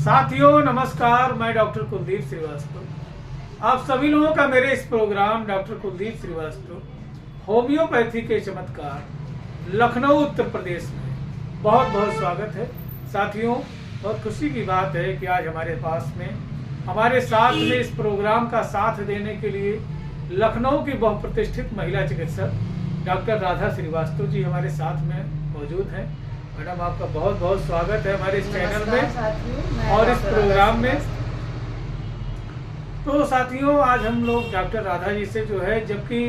साथियों नमस्कार, मैं डॉक्टर कुलदीप श्रीवास्तव। आप सभी लोगों का मेरे इस program doctor Kuldeep Srivastava homeopathy के चमत्कार लखनऊ उत्तर प्रदेश में बहुत बहुत स्वागत है। साथियों, बहुत खुशी की बात है कि आज हमारे पास में हमारे साथ में इस प्रोग्राम का साथ देने के लिए लखनऊ की बहुप्रतिष्ठित महिला चिकित्सक डॉक्टर राधा श्रीवास्तव जी हमारे साथ में मौजूद हैं। मैडम, आपका बहुत बहुत स्वागत है हमारे इस चैनल में और इस प्रोग्राम में। तो साथियों, आज हम लोग डॉक्टर राधा जी से जो है, जबकि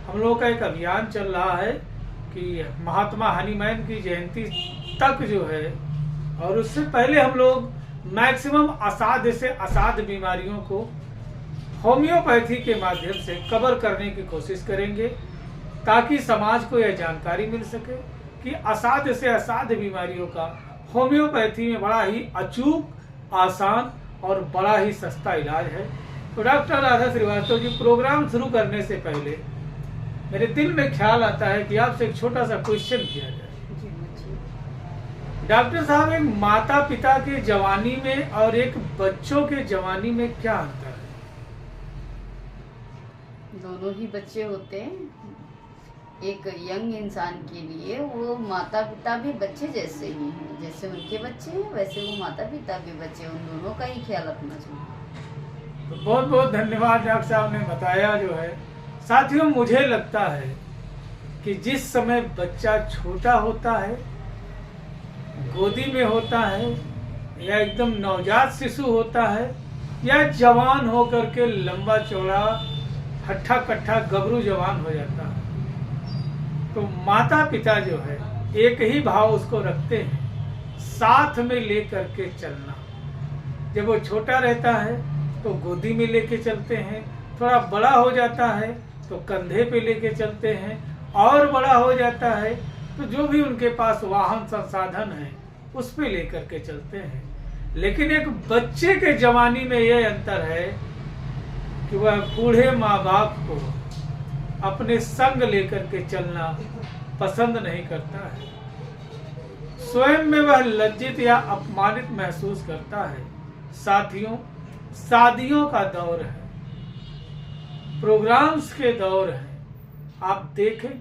हम लोग का एक अभियान चल रहा है कि महात्मा हनीमैन की जयंती तक जो है, और उससे पहले हम लोग मैक्सिमम असाध्य से असाध्य बीमारियों को होम्योपैथी के माध्यम से कवर करने की कोशिश करेंगे, ताकि समाज को यह जानकारी मिल सके कि असाध्य से असाध्य बीमारियों का होम्योपैथी में बड़ा ही अचूक, आसान और बड़ा ही सस्ता इलाज है। तो डॉक्टर राधा श्रीवास्तव जी, प्रोग्राम शुरू करने से पहले मेरे दिल में ख्याल आता है कि आपसे एक छोटा सा क्वेश्चन किया जाए। डॉक्टर साहब, एक माता पिता के जवानी में और एक बच्चों के जवानी में क्या अंतर है? दोनों ही बच्चे होते हैं। एक यंग इंसान के लिए वो माता पिता भी बच्चे जैसे ही हैं, जैसे उनके बच्चे हैं वैसे वो माता पिता भी बच्चे, उन दोनों का ही ख्याल रखना चाहिए। तो बहुत बहुत धन्यवाद डॉक्टर साहब ने बताया जो है। साथियों, मुझे लगता है कि जिस समय बच्चा छोटा होता है, गोदी में होता है, या एकदम नवजात शिशु होता है, या जवान होकर के लंबा चौड़ा हट्ठा कट्ठा गबरू जवान हो जाता है, तो माता पिता जो है एक ही भाव उसको रखते हैं, साथ में लेकर के चलना। जब वो छोटा रहता है तो गोदी में लेके चलते हैं, थोड़ा बड़ा हो जाता है तो कंधे पे लेके चलते हैं, और बड़ा हो जाता है तो जो भी उनके पास वाहन संसाधन है उस पे लेकर के चलते हैं। लेकिन एक बच्चे के जवानी में यह अंतर है कि वह बूढ़े माँ बाप को अपने संग लेकर के चलना पसंद नहीं करता है। स्वयं में वह लज्जित या अपमानित महसूस करता है। साथियों, शादियों का दौर है, प्रोग्राम्स के दौर है। आप देखें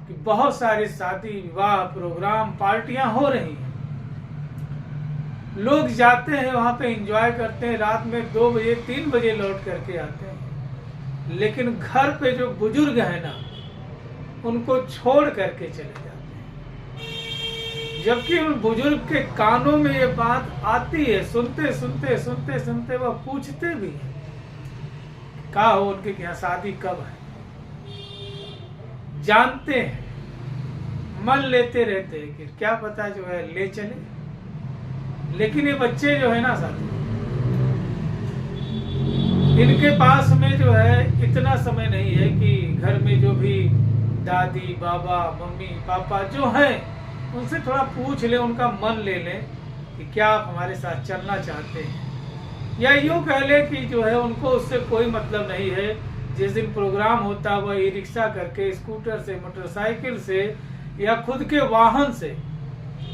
कि बहुत सारे शादी विवाह प्रोग्राम पार्टियां हो रही हैं, लोग जाते हैं वहां पे एंजॉय करते हैं, रात में 2 बजे 3 बजे लौट करके आते हैं। लेकिन घर पे जो बुजुर्ग है ना, उनको छोड़ करके चले जाते हैं, जबकि उन बुजुर्ग के कानों में ये बात आती है। सुनते सुनते सुनते सुनते वह पूछते भी हैं, क्या हो उनके यहाँ शादी कब है, जानते हैं, मन लेते रहते हैं कि क्या पता जो है ले चले। लेकिन ये बच्चे जो है ना साथी, इनके पास में जो है इतना समय नहीं है कि घर में जो भी दादी बाबा मम्मी पापा जो हैं उनसे थोड़ा पूछ ले, उनका मन ले लें कि क्या आप हमारे साथ चलना चाहते हैं, या यूँ कह ले कि जो है उनको उससे कोई मतलब नहीं है। जिस दिन प्रोग्राम होता वह ई रिक्शा करके, स्कूटर से, मोटरसाइकिल से या खुद के वाहन से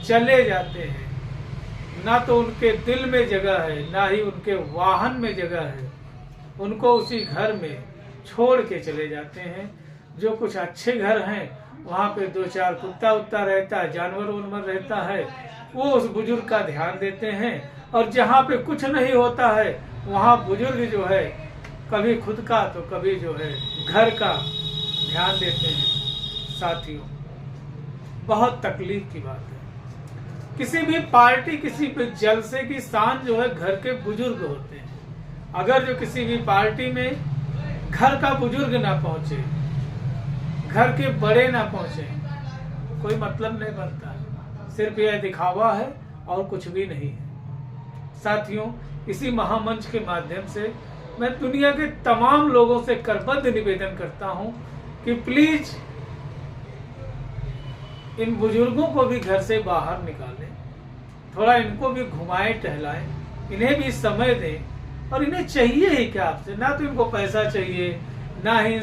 चले जाते हैं। ना तो उनके दिल में जगह है, ना ही उनके वाहन में जगह है। उनको उसी घर में छोड़ के चले जाते हैं। जो कुछ अच्छे घर हैं वहाँ पे 2-4 कुत्ता उत्ता रहता है, जानवर उनवर रहता है, वो उस बुजुर्ग का ध्यान देते हैं। और जहाँ पे कुछ नहीं होता है वहाँ बुजुर्ग जो है कभी खुद का तो कभी जो है घर का ध्यान देते हैं। साथियों, बहुत तकलीफ की बात है। किसी भी पार्टी, किसी भी जलसे की शान जो है घर के बुजुर्ग होते हैं। अगर जो किसी भी पार्टी में घर का बुजुर्ग ना पहुंचे, घर के बड़े ना पहुंचे, कोई मतलब नहीं बनता है। सिर्फ यह दिखावा है और कुछ भी नहीं है। साथियों, इसी महामंच के माध्यम से मैं दुनिया के तमाम लोगों से करबद्ध निवेदन करता हूं कि प्लीज इन बुजुर्गों को भी घर से बाहर निकालें, थोड़ा इनको भी घुमाएं टहलाएं, इन्हें भी समय दें। और इन्हें चाहिए ही क्या आपसे? ना तो इनको पैसा चाहिए, ना ही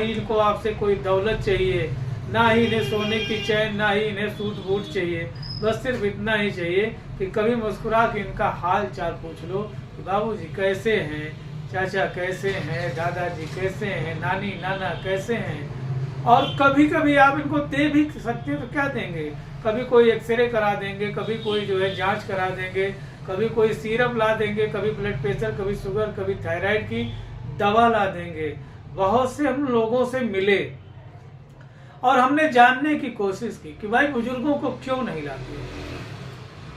इनको आपसे कोई दौलत चाहिए, ना ही इन्हें सोने की चैन, ना ही इन्हें सूट बूट चाहिए। बस सिर्फ इतना ही चाहिए कि कभी मुस्कुरा के इनका हाल चाल पूछ लो कि बाबूजी कैसे हैं, चाचा कैसे हैं, दादाजी कैसे हैं, नानी नाना कैसे हैं। और कभी कभी आप इनको दे भी सकते हैं तो क्या देंगे, कभी कोई एक्सरे करा देंगे, कभी कोई जो है जांच करा देंगे, कभी कोई सिरप ला देंगे, कभी ब्लड प्रेशर, कभी शुगर, कभी थायराइड की दवा ला देंगे। बहुत से हम लोगों से मिले और हमने जानने की कोशिश की कि भाई बुजुर्गों को क्यों नहीं लाते।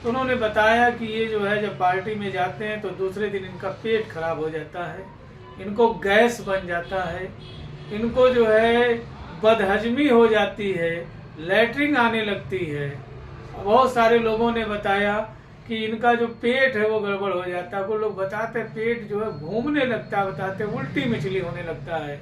तो उन्होंने बताया कि ये जो है जब पार्टी में जाते हैं तो दूसरे दिन इनका पेट खराब हो जाता है, इनको गैस बन जाता है, इनको जो है बदहजमी हो जाती है, लैट्रिन आने लगती है। बहुत सारे लोगों ने बताया कि इनका जो पेट है वो गड़बड़ हो जाता है। कुछ लोग बताते पेट जो है घूमने लगता है, बताते उल्टी मिचली होने लगता है।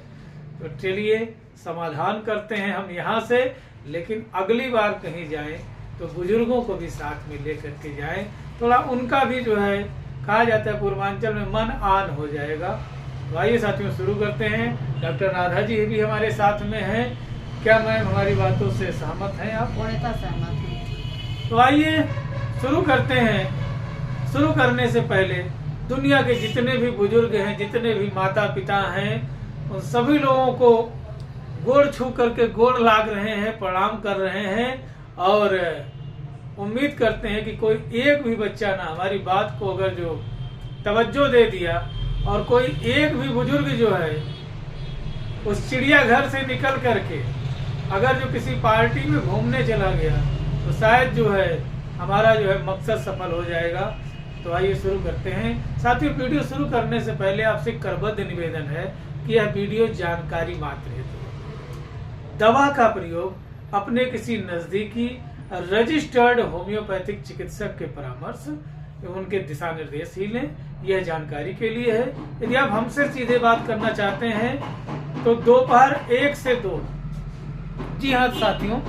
तो चलिए समाधान करते हैं हम यहाँ से, लेकिन अगली बार कहीं जाएं तो बुजुर्गों को भी साथ में लेकर के जाएं, थोड़ा उनका भी जो है कहा जाता है पूर्वांचल में मन आन हो जाएगा। तो आइए साथियों शुरू करते हैं। डॉक्टर राधा जी भी हमारे साथ में हैं। क्या मैम हमारी बातों से सहमत हैं आप? पूर्णतः सहमत हूँ। तो आइए शुरू करते हैं। शुरू करने से पहले दुनिया के जितने भी बुजुर्ग हैं, जितने भी माता पिता हैं, उन सभी लोगों को गोड़ छू करके गोड़ लाग रहे हैं, प्रणाम कर रहे हैं और उम्मीद करते हैं कि कोई एक भी बच्चा ना हमारी बात को अगर जो तवज्जो दे दिया और कोई एक भी बुजुर्ग जो है उस चिड़ियाघर से निकल करके अगर जो किसी पार्टी में घूमने चला गया तो शायद जो है हमारा जो है मकसद सफल हो जाएगा। तो आइए शुरू करते हैं। साथियों वीडियो शुरू करने से पहले आपसे करबद्ध निवेदन है कि यह वीडियो जानकारी मात्र है। दवा का प्रयोग अपने किसी नजदीकी रजिस्टर्ड होम्योपैथिक चिकित्सक के परामर्श एवं उनके दिशा निर्देश ही लें। यह जानकारी के लिए है। यदि आप हमसे सीधे बात करना चाहते हैं तो दोपहर 1 से 2। जी हाँ साथियों,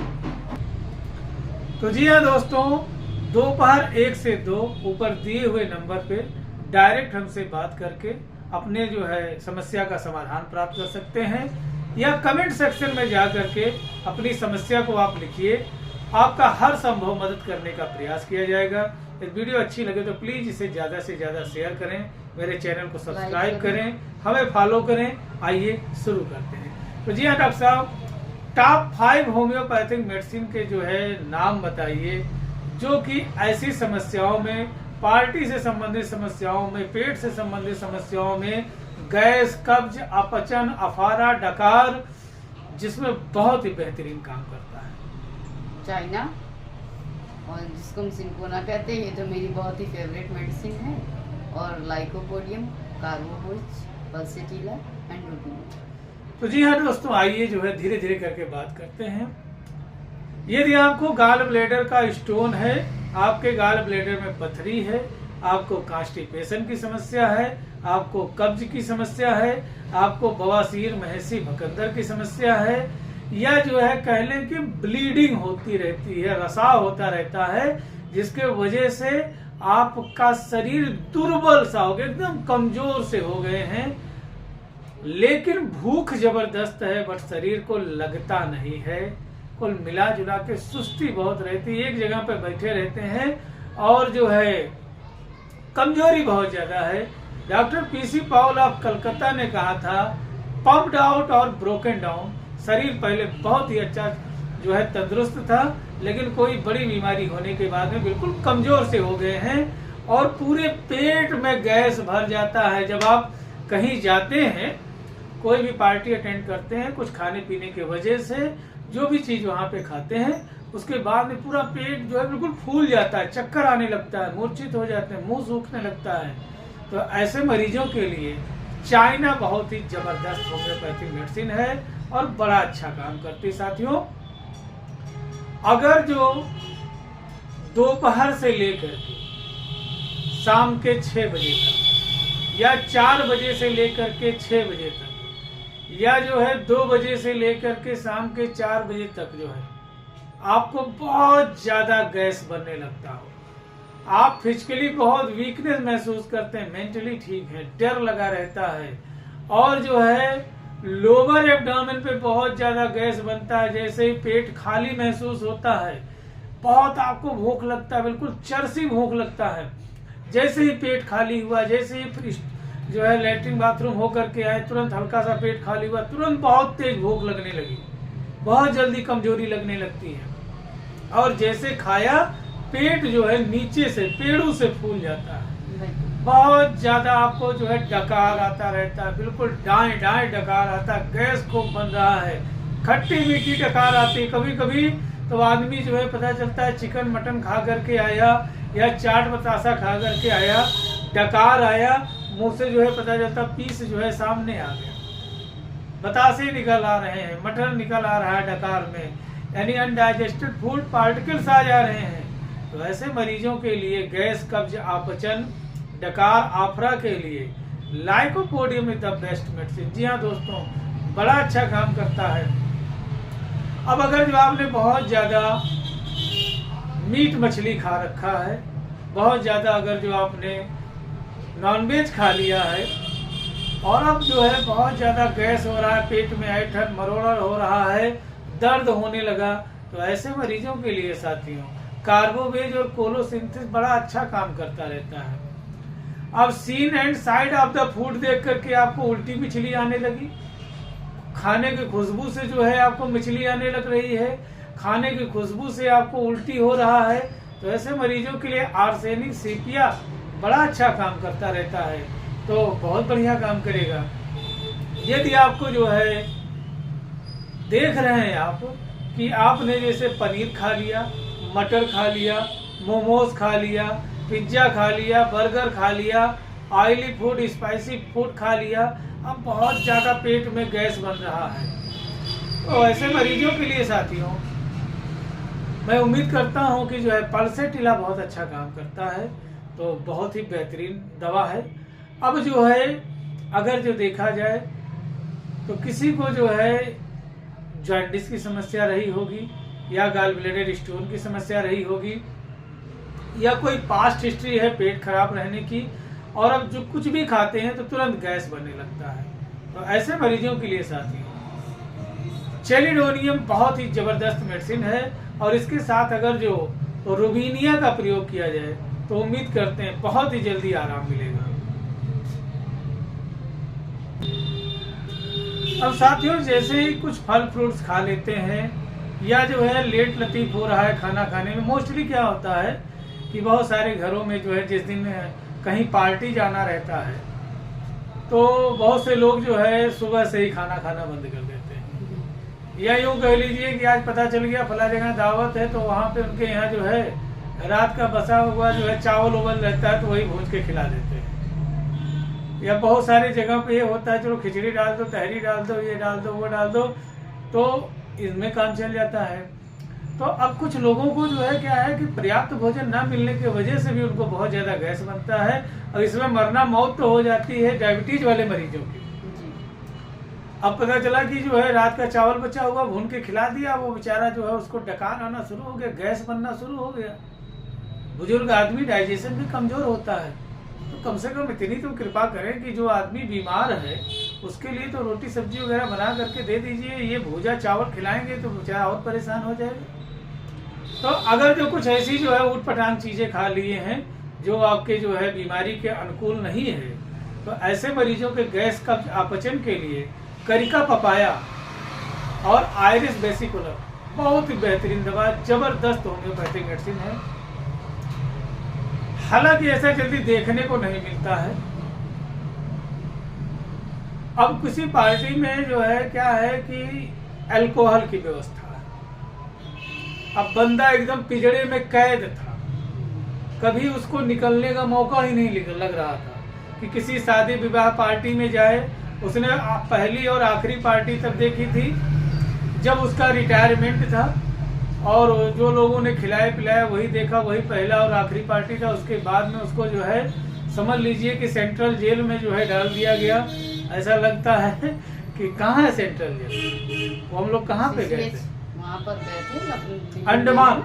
तो जी हाँ दोस्तों, दोपहर 1 से 2 ऊपर दिए हुए नंबर पे डायरेक्ट हमसे बात करके अपने जो है समस्या का समाधान प्राप्त कर सकते हैं, या कमेंट सेक्शन में जा करके अपनी समस्या को आप लिखिए। आपका हर संभव मदद करने का प्रयास किया जाएगा। यदि वीडियो अच्छी लगे तो प्लीज इसे ज्यादा से ज्यादा शेयर करें, मेरे चैनल को सब्सक्राइब करें, हमें फॉलो करें। आइए शुरू करते हैं। तो जी हाँ डॉक्टर साहब, टॉप 5 होम्योपैथिक मेडिसिन के जो है नाम बताइए जो कि ऐसी समस्याओं में, पार्टी से संबंधित समस्याओं में, पेट से संबंधित समस्याओं में, गैस, कब्ज, अपचन, अफारा, डकार, जिसमें बहुत ही बेहतरीन काम करता है। चाइना, और जिसको हम सिंकोना कहते हैं, ये तो मेरी बहुत ही फेवरेट मेडिसिन है। और लाइकोपोडियम, कार्बोवोच, पल्सेटिला एंड रूबिन। तो जी हाँ दोस्तों, आइए जो है धीरे धीरे करके बात करते हैं। यदि आपको गाल ब्लैडर का स्टोन है, आपके गाल ब्लैडर में पथरी है, आपको कॉन्स्टिपेशन की समस्या है, आपको कब्ज की समस्या है, आपको बवासीर, महसी, भकंदर की समस्या है, या जो है कह लें कि ब्लीडिंग होती रहती है, रसाव होता रहता है, जिसके वजह से आपका शरीर दुर्बल सा हो गया, एकदम कमजोर से हो गए हैं, लेकिन भूख जबरदस्त है बट शरीर को लगता नहीं है, कुल मिला जुला के सुस्ती बहुत रहती है, एक जगह पे बैठे रहते हैं और जो है कमजोरी बहुत ज्यादा है। Doctor PC Paul of Calcutta ने कहा था, पम्प्ड आउट और ब्रोकन डाउन। शरीर पहले बहुत ही अच्छा जो है तंदुरुस्त था, लेकिन कोई बड़ी बीमारी होने के बाद में बिल्कुल कमजोर से हो गए हैं और पूरे पेट में गैस भर जाता है। जब आप कहीं जाते हैं, कोई भी पार्टी अटेंड करते हैं, कुछ खाने पीने की वजह से जो भी चीज वहां पे खाते हैं, उसके बाद में पूरा पेट जो है बिल्कुल फूल जाता है, चक्कर आने लगता है, मूर्छित हो जाते हैं, मुंह सूखने लगता है। तो ऐसे मरीजों के लिए चाइना बहुत ही जबरदस्त होम्योपैथिक मेडिसिन है और बड़ा अच्छा काम करती है। साथियों, अगर जो दोपहर से लेकर के शाम के 6 बजे तक, या 4 बजे से लेकर के 6 बजे तक, या जो है 2 बजे से लेकर के शाम के 4 बजे तक जो है आपको बहुत ज्यादा गैस बनने लगता हो, आप फिजिकली बहुत वीकनेस महसूस करते हैं, मेंटली ठीक है, डर लगा रहता है, और जो है लोअर एब्डोमेन पे बहुत ज्यादा गैस बनता है, जैसे ही पेट खाली महसूस होता है, बहुत आपको भूख लगता है, बिल्कुल चरसी भूख लगता है। जैसे ही पेट खाली हुआ, जैसे ही जो है लेटरिन बाथरूम होकर के आए, तुरंत हल्का सा पेट खाली हुआ, तुरंत बहुत तेज भूख लगने लगी, बहुत जल्दी कमजोरी लगने लगती है। और जैसे खाया, पेट जो है नीचे से पेड़ों से फूल जाता है, बहुत ज्यादा आपको जो है डकार आता रहता है, बिल्कुल डाएं डाएं डकार आता है, गैस खूब बन रहा है, खट्टी मीठी डकार आती है। कभी कभी तो आदमी जो है पता चलता है चिकन मटन खा करके आया या चाट बतासा खा करके आया, डकार आया, मुंह से जो है पता चलता पीस जो है सामने आ गया, बतासे निकल आ रहे हैं, मटन निकल आ रहा है डकार में, यानी अनडाइजेस्टेड फूड पार्टिकल्स आ जा रहे हैं। तो ऐसे मरीजों के लिए गैस, कब्ज, अपचन, डकार, आफरा के लिए lycopodium is the best medicine. जी हाँ दोस्तों, बड़ा अच्छा काम करता है। अब अगर जो आपने बहुत ज़्यादा मीट मछली खा रखा है, बहुत ज़्यादा अगर जो आपने नॉनवेज खा लिया है और अब जो है बहुत ज़्यादा गैस हो रहा है, पेट में ऐंठन मरोड़ा हो रहा है, दर्द होने लगा, तो ऐसे मरीजों के लिए साथियों कार्बोवेज और कोलोसिंथेसिस बड़ा अच्छा काम करता रहता है। अब scene and side of the food देख करके आपको उल्टी मछली आने लगी, खाने की खुशबू से जो है आपको मछली आने लग रही है, खाने की खुशबू से आपको उल्टी हो रहा है, तो ऐसे मरीजों के लिए आर्सेनिक सीपिया बड़ा अच्छा काम करता रहता है, तो बहुत बढ़िया काम करेगा। यदि आपको जो है देख रहे हैं आप कि आपने जैसे पनीर खा लिया, मटर खा लिया, मोमोज खा लिया, पिज्जा खा लिया, बर्गर खा लिया, ऑयली फूड, स्पाइसी फूड खा लिया, अब बहुत ज़्यादा पेट में गैस बन रहा है, तो ऐसे मरीजों के लिए साथियों मैं उम्मीद करता हूं कि जो है पल्सेटिला बहुत अच्छा काम करता है, तो बहुत ही बेहतरीन दवा है। अब जो है अगर जो देखा जाए तो किसी को जो है जॉन्डिस की समस्या रही होगी या गॉल ब्लैडर स्टोन की समस्या रही होगी या कोई पास्ट हिस्ट्री है पेट खराब रहने की, और अब जो कुछ भी खाते हैं तो तुरंत गैस बनने लगता है, तो ऐसे मरीजों के लिए साथियों चेलिडोनियम बहुत ही जबरदस्त मेडिसिन है, और इसके साथ अगर जो रुबीनिया का प्रयोग किया जाए तो उम्मीद करते हैं बहुत ही जल्दी आराम मिलेगा। अब साथियों जैसे ही कुछ फल फ्रूट्स खा लेते हैं या जो है लेट लतीफ हो रहा है खाना खाने में, मोस्टली क्या होता है कि बहुत सारे घरों में जो है जिस दिन कहीं पार्टी जाना रहता है तो बहुत से लोग जो है सुबह से ही खाना खाना बंद कर देते हैं, या यूँ कह लीजिए कि आज पता चल गया फला जगह दावत है तो वहाँ पे उनके यहाँ जो है रात का बसा हुआ जो है चावल उबल रहता है तो वही भूज के खिला देते हैं। या बहुत सारी जगह पे ये होता है चलो खिचड़ी डाल दो, तहरी डाल दो, ये डाल दो, वो डाल दो, तो इसमें काम चल जाता है। तो अब कुछ लोगों को जो है क्या है कि पर्याप्त भोजन न मिलने की वजह से भी उनको बहुत ज़्यादा गैस बनता है, और इसमें मरना मौत तो हो जाती है डायबिटीज वाले मरीजों की। अब पता चला कि जो है रात का चावल बचा हुआ भून के खिला दिया, वो बेचारा जो है उसको डकार आना शुरू हो गया, गैस बनना शुरू हो गया। बुजुर्ग आदमी डाइजेशन भी कमजोर होता है, तो कम से कम इतनी तो कृपा करें कि जो आदमी बीमार है उसके लिए तो रोटी सब्जी वगैरह बना करके दे दीजिए, ये भूजा चावल खिलाएंगे तो बेचारा और परेशान हो जाएगा। तो अगर जो कुछ ऐसी जो है ऊट पटांग चीजें खा लिए हैं जो आपके जो है बीमारी के अनुकूल नहीं है, तो ऐसे मरीजों के गैस कब्ज अपचन के लिए करिका पपाया और आयरिस वेसिकुलर बहुत ही बेहतरीन दवा, जबरदस्त होम्योपैथिक मेडिसिन है। हालांकि ऐसा जल्दी देखने को नहीं मिलता है। अब किसी पार्टी में जो है क्या है कि अल्कोहल की व्यवस्था है, अब बंदा एकदम पिंजड़े में कैद था, कभी उसको निकलने का मौका ही नहीं लग रहा था कि किसी शादी विवाह पार्टी में जाए। उसने पहली और आखिरी पार्टी तब देखी थी जब उसका रिटायरमेंट था, और जो लोगों ने खिलाया पिलाया वही देखा, वही पहला और आखिरी पार्टी था। उसके बाद में उसको जो है समझ लीजिए कि सेंट्रल जेल में जो है डाल दिया गया। ऐसा लगता है कि कहाँ है सेंट्रल जेल, वो हम लोग कहाँ पे गए थे, वहाँ पर गए थे अंडमान।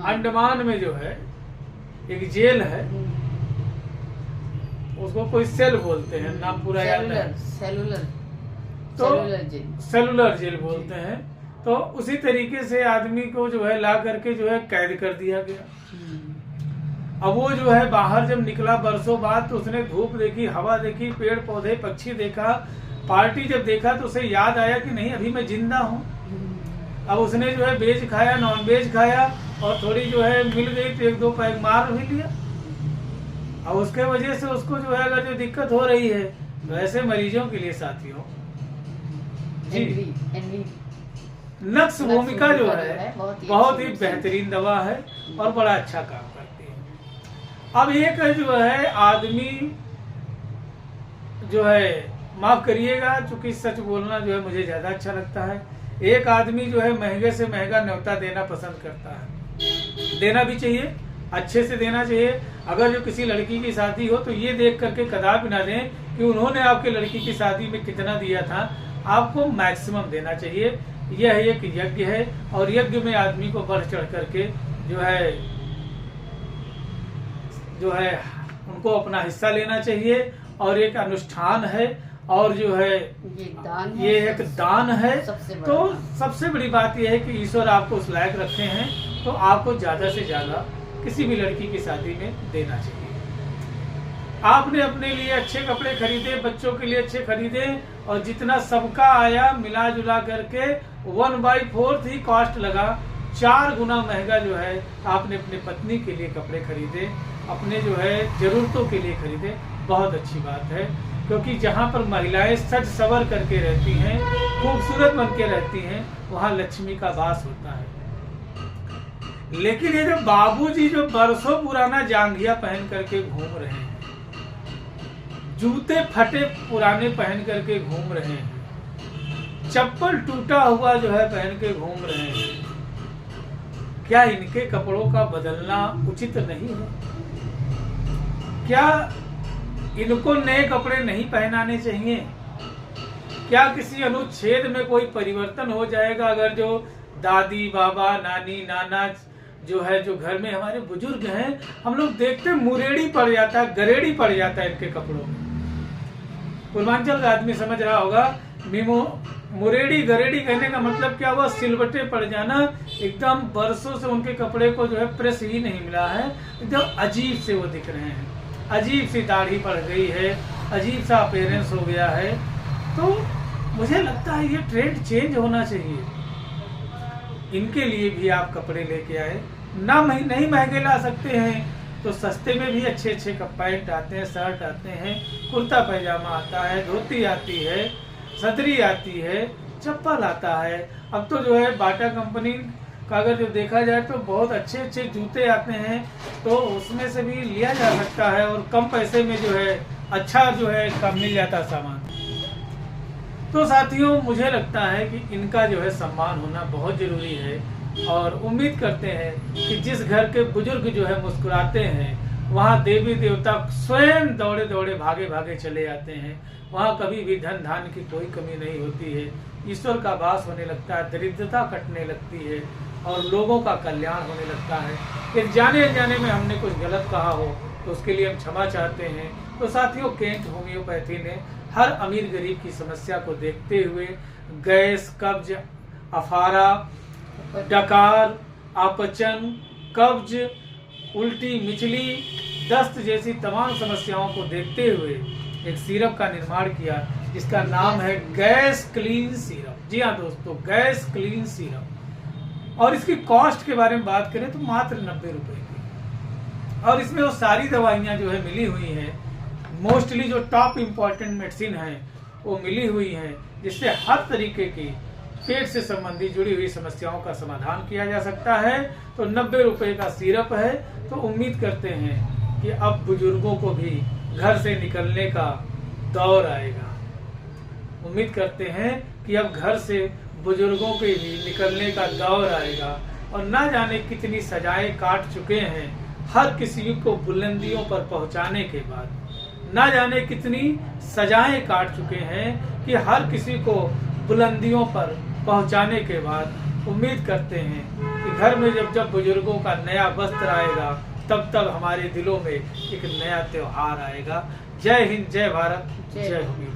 अंडमान में जो है एक जेल है, उसको कोई सेल बोलते हैं, नाम पूरा याद है, सेलुलर तो सेलुलर जेल बोलते हैं। तो उसी तरीके से आदमी को जो है ला करके जो है कैद कर दिया गया। अब वो जो है बाहर जब निकला बरसों बाद, तो उसने धूप देखी, हवा देखी, पेड़ पौधे पक्षी देखा, पार्टी जब देखा तो उसे याद आया कि नहीं अभी मैं जिंदा हूँ। अब उसने जो है वेज खाया, नॉन वेज खाया, और थोड़ी जो है मिल गई तो एक दो पैग मार भी लिया। अब उसके वजह से उसको जो है अगर जो दिक्कत हो रही है, तो ऐसे मरीजों के लिए साथियों जी नक्स भूमिका जो है बहुत ही बेहतरीन दवा है और बड़ा अच्छा काम करती है। अब एक जो है आदमी जो है, माफ करिएगा चूंकि सच बोलना जो है मुझे ज्यादा अच्छा लगता है, एक आदमी जो है महंगे से महंगा न्योता देना पसंद करता है। देना भी चाहिए, अच्छे से देना चाहिए। अगर जो किसी लड़की की शादी हो तो ये देख करके कदापि ना दें कि उन्होंने आपके लड़की की शादी में कितना दिया था, आपको मैक्सिमम देना चाहिए। यह एक यज्ञ है और यज्ञ में आदमी को बढ़ चढ़ करके जो है उनको अपना हिस्सा लेना चाहिए। और एक अनुष्ठान है और जो है ये एक दान है। तो सबसे बड़ी बात यह है कि ईश्वर आपको उस लायक रखे हैं, तो आपको ज्यादा से ज्यादा किसी भी लड़की की शादी में देना चाहिए। आपने अपने लिए अच्छे कपड़े खरीदे, बच्चों के लिए अच्छे खरीदे, और जितना सबका आया मिला जुला करके 1/4 ही कॉस्ट लगा। 4 गुना महंगा जो है आपने अपने पत्नी के लिए कपड़े खरीदे, अपने जो है जरूरतों के लिए खरीदे। बहुत अच्छी बात है, क्योंकि जहाँ पर महिलाएं सज सवर करके रहती हैं, खूबसूरत बन के रहती हैं, वहाँ लक्ष्मी का वास होता है। लेकिन ये जो बाबूजी जो बरसों पुराना जांघिया पहन करके घूम रहे हैं, जूते फटे पुराने पहन करके घूम रहे हैं, चप्पल टूटा हुआ जो है पहन के घूम रहे हैं, क्या इनके कपड़ों का बदलना उचित नहीं है? क्या इनको नए कपड़े नहीं पहनाने चाहिए? क्या किसी अनुच्छेद में कोई परिवर्तन हो जाएगा अगर जो दादी बाबा नानी नाना जो है, जो घर में हमारे बुजुर्ग हैं, हम लोग देखते मुरेड़ी पड़ जाता है, गरेड़ी पड़ जाता है इनके कपड़ों में। पूर्वांचल का आदमी समझ रहा होगा, मुरेड़ी गरेड़ी कहने का मतलब क्या हुआ? सिलवटे पड़ जाना। एकदम बरसों से उनके कपड़े को जो है प्रेस ही नहीं मिला है, एकदम अजीब से वो दिख रहे हैं, अजीब सी दाढ़ी पड़ गई है, अजीब सा अपीयरेंस हो गया है। तो मुझे लगता है ये ट्रेंड चेंज होना चाहिए। इनके लिए भी आप कपड़े लेके आए, ना नहीं महंगे ला सकते हैं तो सस्ते में भी अच्छे अच्छे पैंट आते हैं, शर्ट आते हैं, कुर्ता पैजामा आता है, धोती आती है, सदरी आती है, चप्पल आता है। अब तो जो है बाटा कंपनी का अगर जो देखा जाए तो बहुत अच्छे अच्छे जूते आते हैं, तो उसमें से भी लिया जा सकता है और कम पैसे में जो है अच्छा जो है कम मिल जाता सामान। तो साथियों मुझे लगता है कि इनका जो है सम्मान होना बहुत जरूरी है, और उम्मीद करते हैं कि जिस घर के बुजुर्ग जो है मुस्कुराते हैं, वहाँ देवी देवता स्वयं दौड़े दौड़े भागे भागे चले आते हैं। वहाँ कभी भी धन धान की कोई कमी नहीं होती है, ईश्वर का वास होने लगता है, दरिद्रता कटने लगती है और लोगों का कल्याण होने लगता है। कि जाने जाने में हमने कुछ गलत कहा हो तो उसके लिए हम क्षमा चाहते हैं। तो साथियों, केंट होम्योपैथी ने हर अमीर गरीब की समस्या को देखते हुए गैस, कब्ज, अफारा, डकार, अपचन, कब्ज, उल्टी, मिचली, दस्त जैसी तमाम समस्याओं को देखते हुए एक सिरप का निर्माण किया जिसका नाम है गैस क्लीन सिरप। जी हाँ दोस्तों, गैस क्लीन सिरप। और इसकी कॉस्ट के बारे में बात करें तो मात्र 90 रुपए की, और इसमें वो सारी दवाइयाँ जो है मिली हुई हैं, मोस्टली जो टॉप इम्पोर्टेंट मेडिसिन है वो मिली हुई है, जिससे हर तरीके की पेट से संबंधित जुड़ी हुई समस्याओं का समाधान किया जा सकता है। तो 90 रुपए का सिरप है। तो उम्मीद करते हैं कि अब बुजुर्गों को भी घर से निकलने का दौर आएगा। उम्मीद करते हैं कि अब घर से बुजुर्गों के भी निकलने का दौर आएगा, और ना जाने कितनी सजाएं काट चुके हैं हर किसी को बुलंदियों पर पहुंचाने के बाद, ना जाने कितनी सजाएं काट चुके हैं कि हर किसी को बुलंदियों पर पहुंचाने के बाद उम्मीद करते हैं कि घर में जब बुजुर्गों का नया वस्त्र आएगा, तब हमारे दिलों में एक नया त्योहार आएगा। जय हिंद, जय भारत, जय होम्योपैथी।